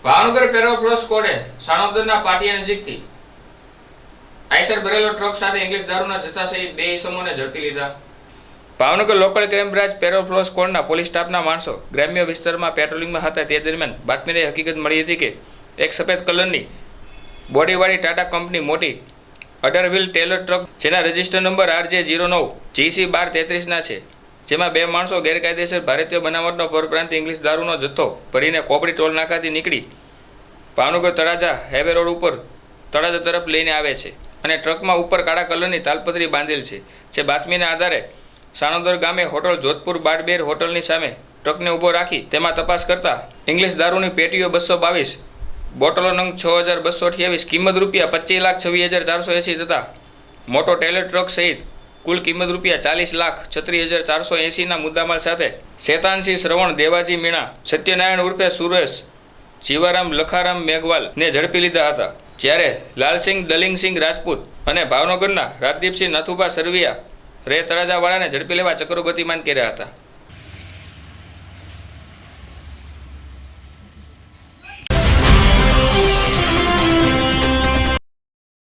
ભાવનગર પેરોફ્લો સ્કોડે સાણોદરના પાટિયા નજીકથી આઈસર ભરેલો ટ્રક સાથે ઇંગ્લિશ દારૂના જથ્થા સહિત 2 ઇસમોને ઝડપી લીધા. ભાવનગર લોકલ ક્રાઇમ બ્રાન્ચ પેરોફ્લો સ્કોડના પોલીસ સ્ટાફના માણસો ગ્રામ્ય વિસ્તારમાં પેટ્રોલિંગમાં હતા તે દરમિયાન બાતમીને હકીકત મળી હતી કે એક સફેદ કલરની બોડીવાળી ટાટા કંપની મોટી 18 વ્હીલ ટેલર ટ્રક જેના રજિસ્ટર નંબર RJ09GC1233ના છે, જેમાં 2 માણસો ગેરકાયદેસર ભારતીય બનાવટનો પરપ્રાંત ઇંગ્લિશ દારૂનો જથ્થો ભરીને કોબડી ટોલ નાકાથી નીકળી ભાવનગર તળાજા હાઈવે રોડ ઉપર તળાજા તરફ લઈને આવે છે અને ટ્રકમાં ઉપર કાળા કલરની તાલપત્રી બાંધેલ છે. જે બાતમીના આધારે સાણોદર ગામે હોટલ જોધપુર બારબેર હોટલની સામે ટ્રકને ઊભો રાખી તેમાં તપાસ કરતા ઇંગ્લિશ દારૂની પેટીઓ 222, બોટલો નંગ 6228, કિંમત ₹25,26,480 તથા મોટો ટેલર ટ્રક સહિત કુલ કિંમત ₹40,36,480ના મુદ્દામાલ સાથે શેતાનસિંહ શ્રવણ દેવાજી મીણા, સત્યનારાયણ ઉર્ફે સુરેશ, જીવારામ લખારામ મેઘવાલને ઝડપી લીધા હતા. જ્યારે લાલસિંહ દલિંગસિંહ રાજપૂત અને ભાવનગરના રાજદીપસિંહ નાથુભા સરવિયા રે તળાજાવાળાને ઝડપી લેવા ચક્રો ગતિમાન કર્યા હતા.